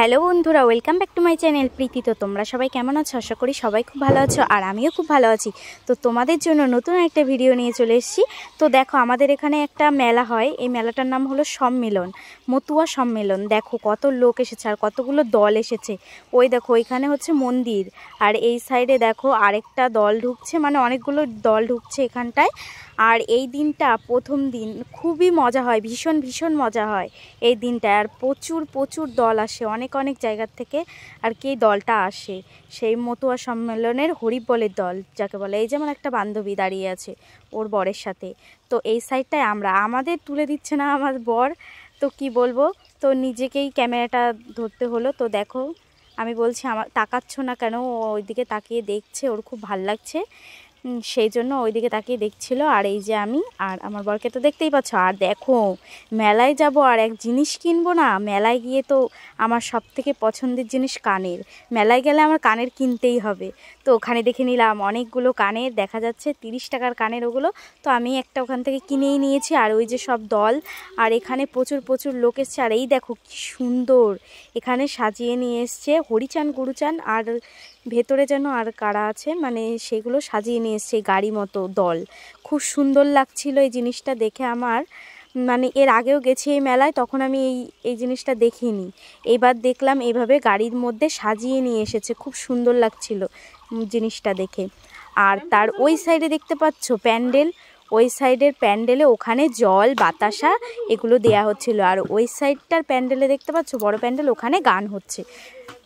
Hello বন্ধুরা, welcome back to my channel Preeti. তো তোমরা সবাই কেমন আছো? আশা করি সবাই খুব ভালো আছো, আর আমিও খুব ভালো আছি। তো তোমাদের জন্য নতুন একটা ভিডিও নিয়ে চলে এসেছি। তো দেখো, আমাদের এখানে একটা মেলা হয়, এই মেলাটার নাম হলো সম্মেলন, মতুয়া সম্মেলন। দেখো কত লোক এসেছে আর কতগুলো দল এসেছে। ওই দেখো, ওইখানে হচ্ছে মন্দির, আর এই সাইডে দেখো আরেকটা দল ঢুকছে, মানে অনেকগুলো দল ঢুকছে এখানটায়। আর এই দিনটা প্রথম দিন খুবই মজা হয়, ভীষণ ভীষণ মজা হয় এই দিনটায়। আর প্রচুর প্রচুর দল আসে অনেক অনেক জায়গার থেকে। আর কি দলটা আসে, সেই মতুয়া সম্মেলনের হরিবলের দল যাকে বলে। এই যেমন একটা বান্ধবী দাঁড়িয়ে আছে ওর বরের সাথে। তো এই সাইডটায় আমাদের তুলে দিচ্ছে না আমার বর, তো কি বলবো, তো নিজেকেই ক্যামেরাটা ধরতে হলো। তো দেখো, আমি বলছি আমার তাকাচ্ছ না কেন, ও ওইদিকে তাকিয়ে দেখছে, ওর খুব ভাল লাগছে, সেই জন্য ওইদিকে তাকিয়ে দেখছিল। আর এই যে আমি আর আমার বরকে তো দেখতেই পাচ্ছ। আর দেখো, মেলায় যাব আর এক জিনিস কিনবো না, মেলায় গিয়ে তো আমার সব থেকে পছন্দের জিনিস কানের। মেলায় গেলে আমার কানের কিনতেই হবে। তো ওখানে দেখে নিলাম অনেকগুলো কানের, দেখা যাচ্ছে 30 টাকার কানের ওগুলো। তো আমি একটা ওখান থেকে কিনেই নিয়েছি। আর ওই যে সব দল, আর এখানে প্রচুর প্রচুর লোক এসছে। আর এই দেখো কি সুন্দর এখানে সাজিয়ে নিয়ে এসছে হরিচান গুরুচান, আর ভেতরে যেন আর কারা আছে, মানে সেগুলো সাজিয়ে নিয়ে এসছে গাড়ি মতো দল। খুব সুন্দর লাগছিল এই জিনিসটা দেখে আমার। মানে এর আগেও গেছি এই মেলায়, তখন আমি এই জিনিসটা দেখিনি। এইবার দেখলাম এইভাবে গাড়ির মধ্যে সাজিয়ে নিয়ে এসেছে, খুব সুন্দর লাগছিল জিনিসটা দেখে। আর তার ওই সাইডে দেখতে পাচ্ছ প্যান্ডেল, ওই সাইডের প্যান্ডেলে ওখানে জল বাতাসা এগুলো দেয়া হচ্ছিল। আর ওই সাইডটার প্যান্ডেলে দেখতে পাচ্ছ বড় প্যান্ডেল, ওখানে গান হচ্ছে,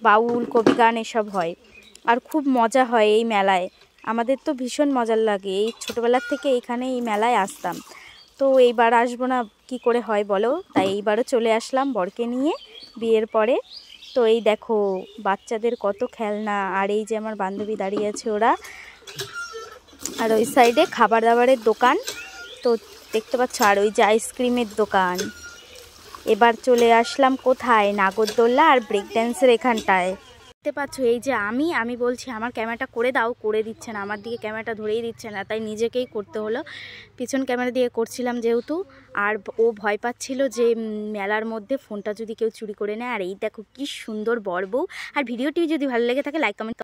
বাউল কবি গান এসব হয়। আর খুব মজা হয় এই মেলায়, আমাদের তো ভীষণ মজার লাগে। এই ছোটোবেলার থেকে এইখানে এই মেলায় আসতাম। তো এইবার আসবো না কি করে হয় বলো, তাই এইবারও চলে আসলাম বরকে নিয়ে বিয়ের পরে। তো এই দেখো বাচ্চাদের কত খেলনা, আর এই যে আমার বান্ধবী দাঁড়িয়ে আছে ওরা। আর ওই সাইডে খাবার দাবারের দোকান তো দেখতে পাচ্ছ, আর ওই যে আইসক্রিমের দোকান। এবার চলে আসলাম কোথায়, নাগরদোল্লা আর ব্রেক ড্যান্সের এখানটায়। দেখতে পাচ্ছ এই যে আমি বলছি আমার ক্যামেরাটা করে দাও, করে দিচ্ছে না, আমার দিকে ক্যামেরাটা ধরেই দিচ্ছে না, তাই নিজেকেই করতে হলো। পিছন ক্যামেরা দিয়ে করছিলাম যেহেতু। আর ও ভয় পাচ্ছিল যে মেলার মধ্যে ফোনটা যদি কেউ চুরি করে নেয়। আর এই দেখো কি সুন্দর বর বউ। আর ভিডিওটি যদি ভালো লেগে থাকে লাইক কমেন্ট